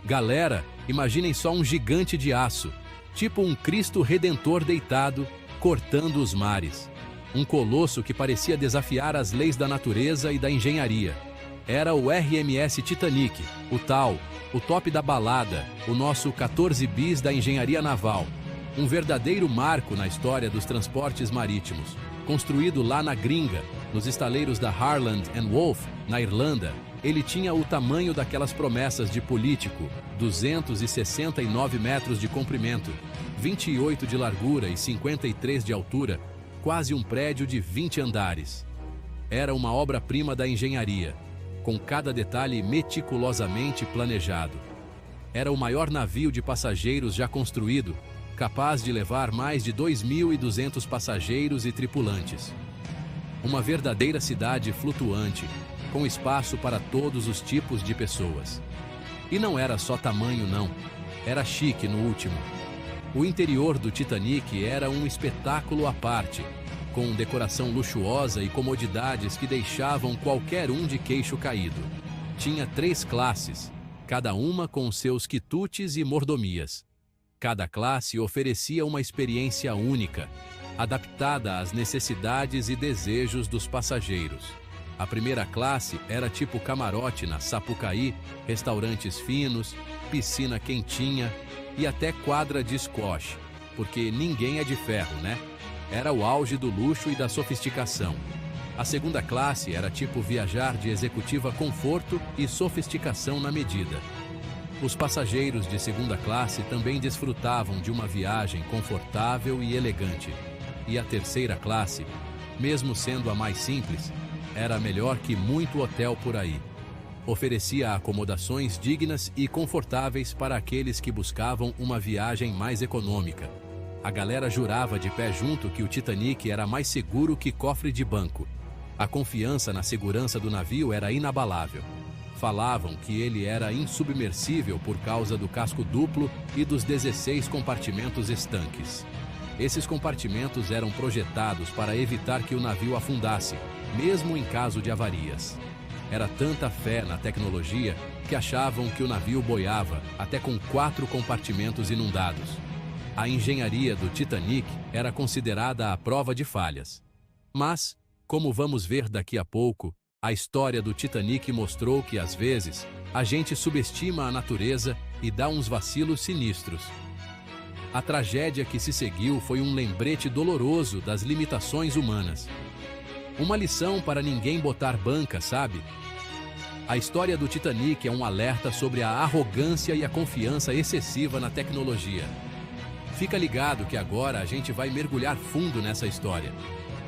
Galera, imaginem só um gigante de aço, tipo um Cristo Redentor deitado, cortando os mares. Um colosso que parecia desafiar as leis da natureza e da engenharia. Era o RMS Titanic, o top da balada, o nosso 14 bis da engenharia naval. Um verdadeiro marco na história dos transportes marítimos. Construído lá na gringa, nos estaleiros da Harland & Wolff, na Irlanda, ele tinha o tamanho daquelas promessas de político, 269 metros de comprimento, 28 de largura e 53 de altura, quase um prédio de 20 andares. Era uma obra-prima da engenharia, com cada detalhe meticulosamente planejado. Era o maior navio de passageiros já construído, capaz de levar mais de 2.200 passageiros e tripulantes. Uma verdadeira cidade flutuante, com espaço para todos os tipos de pessoas. E não era só tamanho não, era chique no último. O interior do Titanic era um espetáculo à parte, com decoração luxuosa e comodidades que deixavam qualquer um de queixo caído. Tinha 3 classes, cada uma com seus quitutes e mordomias. Cada classe oferecia uma experiência única, adaptada às necessidades e desejos dos passageiros. A primeira classe era tipo camarote na Sapucaí, restaurantes finos, piscina quentinha e até quadra de squash, porque ninguém é de ferro, né? Era o auge do luxo e da sofisticação. A segunda classe era tipo viajar de executiva conforto e sofisticação na medida. Os passageiros de segunda classe também desfrutavam de uma viagem confortável e elegante. E a terceira classe, mesmo sendo a mais simples, era melhor que muito hotel por aí. Oferecia acomodações dignas e confortáveis para aqueles que buscavam uma viagem mais econômica. A galera jurava de pé junto que o Titanic era mais seguro que cofre de banco. A confiança na segurança do navio era inabalável. Falavam que ele era insubmersível por causa do casco duplo e dos 16 compartimentos estanques. Esses compartimentos eram projetados para evitar que o navio afundasse, mesmo em caso de avarias. Era tanta fé na tecnologia que achavam que o navio boiava até com 4 compartimentos inundados. A engenharia do Titanic era considerada à prova de falhas. Mas, como vamos ver daqui a pouco, a história do Titanic mostrou que, às vezes, a gente subestima a natureza e dá uns vacilos sinistros. A tragédia que se seguiu foi um lembrete doloroso das limitações humanas. Uma lição para ninguém botar banca, sabe? A história do Titanic é um alerta sobre a arrogância e a confiança excessiva na tecnologia. Fica ligado que agora a gente vai mergulhar fundo nessa história.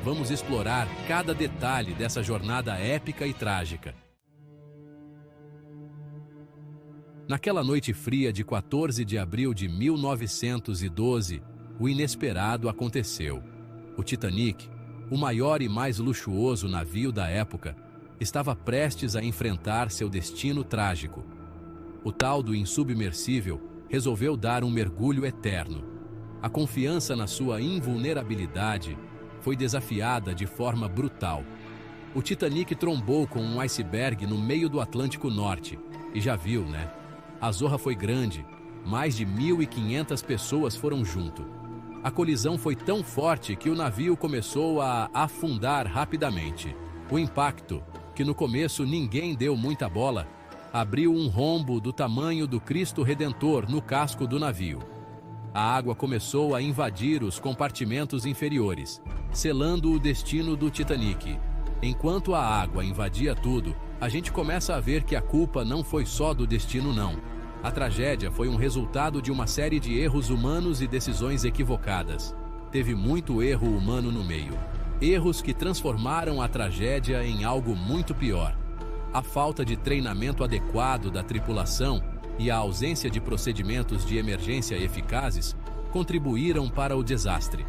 Vamos explorar cada detalhe dessa jornada épica e trágica. Naquela noite fria de 14 de abril de 1912, o inesperado aconteceu. O Titanic, o maior e mais luxuoso navio da época, estava prestes a enfrentar seu destino trágico. O tal do insubmersível resolveu dar um mergulho eterno. A confiança na sua invulnerabilidade foi desafiada de forma brutal. O Titanic trombou com um iceberg no meio do Atlântico Norte. E já viu, né? A zorra foi grande. Mais de 1.500 pessoas foram junto. A colisão foi tão forte que o navio começou a afundar rapidamente. O impacto, que no começo ninguém deu muita bola, abriu um rombo do tamanho do Cristo Redentor no casco do navio. A água começou a invadir os compartimentos inferiores, selando o destino do Titanic. Enquanto a água invadia tudo, a gente começa a ver que a culpa não foi só do destino não. A tragédia foi um resultado de uma série de erros humanos e decisões equivocadas. Teve muito erro humano no meio. Erros que transformaram a tragédia em algo muito pior. A falta de treinamento adequado da tripulação e a ausência de procedimentos de emergência eficazes contribuíram para o desastre.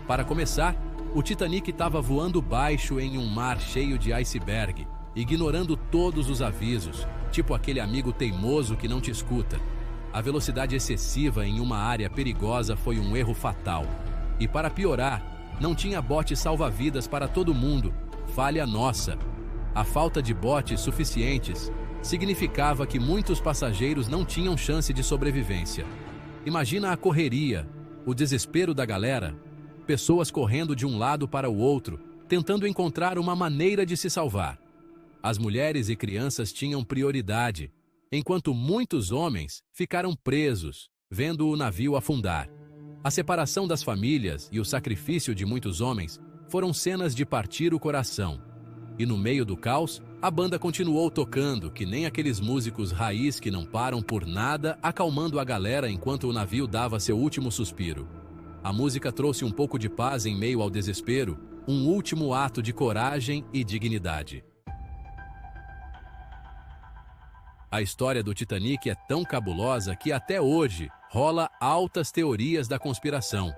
Para começar, o Titanic estava voando baixo em um mar cheio de iceberg, ignorando todos os avisos, tipo aquele amigo teimoso que não te escuta. A velocidade excessiva em uma área perigosa foi um erro fatal. E para piorar, não tinha bote salva-vidas para todo mundo. Falha nossa. A falta de botes suficientes significava que muitos passageiros não tinham chance de sobrevivência. Imagina a correria, o desespero da galera, pessoas correndo de um lado para o outro, tentando encontrar uma maneira de se salvar. As mulheres e crianças tinham prioridade, enquanto muitos homens ficaram presos, vendo o navio afundar. A separação das famílias e o sacrifício de muitos homens foram cenas de partir o coração. E no meio do caos, a banda continuou tocando, que nem aqueles músicos raiz que não param por nada, acalmando a galera enquanto o navio dava seu último suspiro. A música trouxe um pouco de paz em meio ao desespero, um último ato de coragem e dignidade. A história do Titanic é tão cabulosa que até hoje rola altas teorias da conspiração.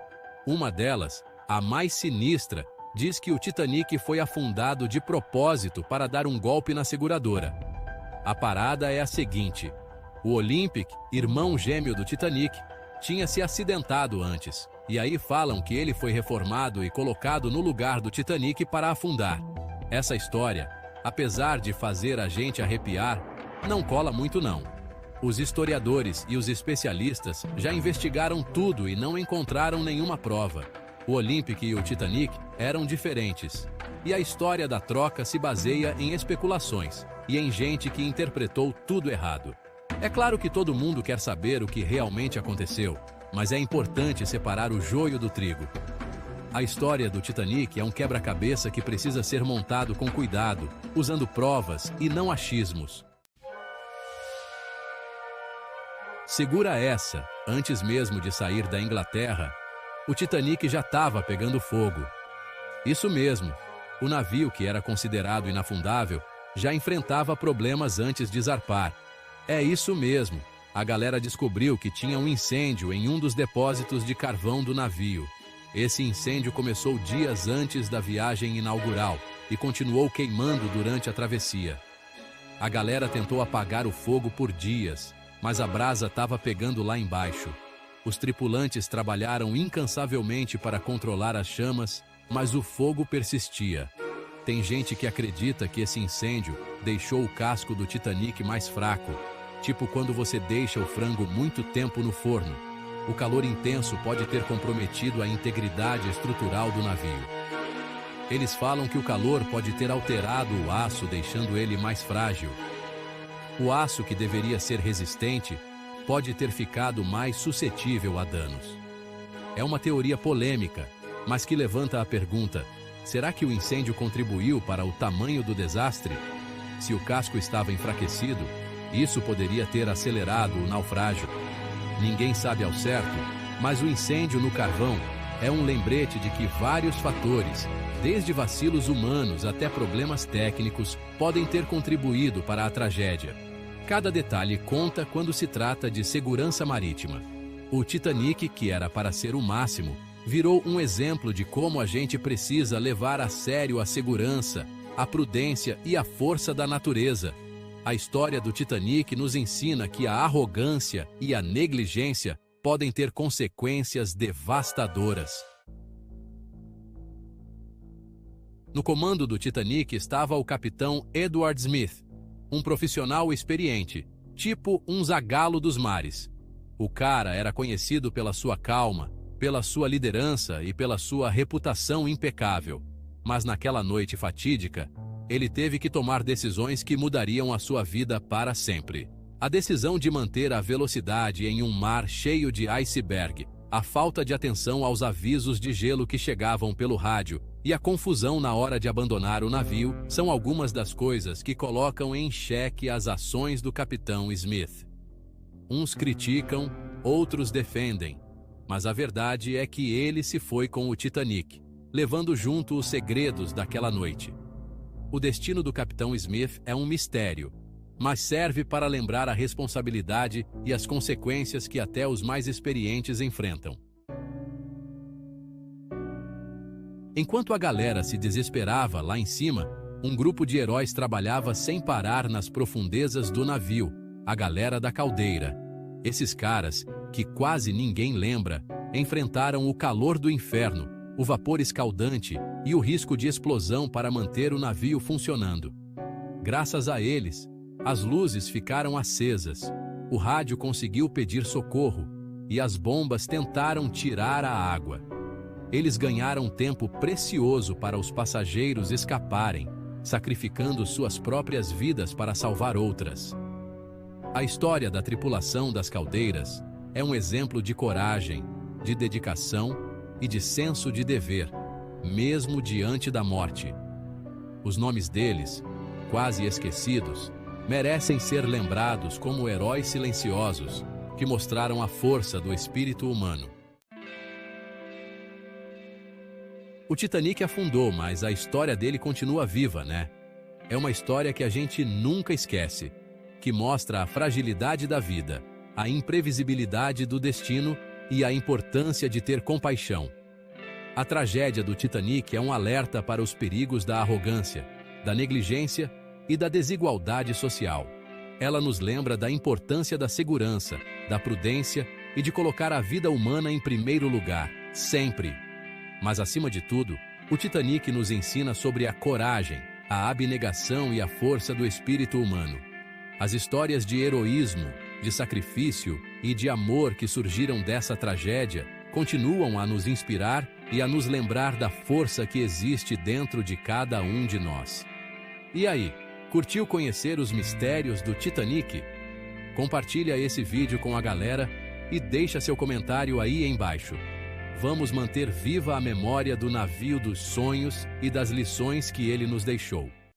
Uma delas, a mais sinistra, diz que o Titanic foi afundado de propósito para dar um golpe na seguradora. A parada é a seguinte: o Olympic, irmão gêmeo do Titanic, tinha se acidentado antes, e aí falam que ele foi reformado e colocado no lugar do Titanic para afundar. Essa história, apesar de fazer a gente arrepiar, não cola muito não. Os historiadores e os especialistas já investigaram tudo e não encontraram nenhuma prova. O Olympic e o Titanic eram diferentes, e a história da troca se baseia em especulações e em gente que interpretou tudo errado. É claro que todo mundo quer saber o que realmente aconteceu, mas é importante separar o joio do trigo. A história do Titanic é um quebra-cabeça que precisa ser montado com cuidado, usando provas e não achismos. Segura essa, antes mesmo de sair da Inglaterra, o Titanic já estava pegando fogo. Isso mesmo, o navio, que era considerado inafundável, já enfrentava problemas antes de zarpar. É isso mesmo, a galera descobriu que tinha um incêndio em um dos depósitos de carvão do navio. Esse incêndio começou dias antes da viagem inaugural e continuou queimando durante a travessia. A galera tentou apagar o fogo por dias, mas a brasa estava pegando lá embaixo. Os tripulantes trabalharam incansavelmente para controlar as chamas, mas o fogo persistia. Tem gente que acredita que esse incêndio deixou o casco do Titanic mais fraco, tipo quando você deixa o frango muito tempo no forno. O calor intenso pode ter comprometido a integridade estrutural do navio. Eles falam que o calor pode ter alterado o aço, deixando ele mais frágil. O aço, que deveria ser resistente, pode ter ficado mais suscetível a danos. É uma teoria polêmica, mas que levanta a pergunta: será que o incêndio contribuiu para o tamanho do desastre? Se o casco estava enfraquecido, isso poderia ter acelerado o naufrágio. Ninguém sabe ao certo, mas o incêndio no carvão é um lembrete de que vários fatores, desde vacilos humanos até problemas técnicos, podem ter contribuído para a tragédia. Cada detalhe conta quando se trata de segurança marítima. O Titanic, que era para ser o máximo, virou um exemplo de como a gente precisa levar a sério a segurança, a prudência e a força da natureza. A história do Titanic nos ensina que a arrogância e a negligência podem ter consequências devastadoras. No comando do Titanic estava o capitão Edward Smith, um profissional experiente, tipo um Zagallo dos mares. O cara era conhecido pela sua calma, pela sua liderança e pela sua reputação impecável. Mas naquela noite fatídica, ele teve que tomar decisões que mudariam a sua vida para sempre. A decisão de manter a velocidade em um mar cheio de iceberg, a falta de atenção aos avisos de gelo que chegavam pelo rádio e a confusão na hora de abandonar o navio são algumas das coisas que colocam em xeque as ações do capitão Smith. Uns criticam, outros defendem, mas a verdade é que ele se foi com o Titanic, levando junto os segredos daquela noite. O destino do capitão Smith é um mistério, mas serve para lembrar a responsabilidade e as consequências que até os mais experientes enfrentam. Enquanto a galera se desesperava lá em cima, um grupo de heróis trabalhava sem parar nas profundezas do navio, a galera da caldeira. Esses caras, que quase ninguém lembra, enfrentaram o calor do inferno, o vapor escaldante e o risco de explosão para manter o navio funcionando. Graças a eles, as luzes ficaram acesas, o rádio conseguiu pedir socorro e as bombas tentaram tirar a água. Eles ganharam tempo precioso para os passageiros escaparem, sacrificando suas próprias vidas para salvar outras. A história da tripulação das caldeiras é um exemplo de coragem, de dedicação e de senso de dever, mesmo diante da morte. Os nomes deles, quase esquecidos, merecem ser lembrados como heróis silenciosos que mostraram a força do espírito humano. O Titanic afundou, mas a história dele continua viva, né? É uma história que a gente nunca esquece, que mostra a fragilidade da vida, a imprevisibilidade do destino e a importância de ter compaixão. A tragédia do Titanic é um alerta para os perigos da arrogância, da negligência e da desigualdade social. Ela nos lembra da importância da segurança, da prudência e de colocar a vida humana em primeiro lugar, sempre. Mas, acima de tudo, o Titanic nos ensina sobre a coragem, a abnegação e a força do espírito humano. As histórias de heroísmo, de sacrifício e de amor que surgiram dessa tragédia continuam a nos inspirar e a nos lembrar da força que existe dentro de cada um de nós. E aí, curtiu conhecer os mistérios do Titanic? Compartilha esse vídeo com a galera e deixa seu comentário aí embaixo. Vamos manter viva a memória do navio dos sonhos e das lições que ele nos deixou.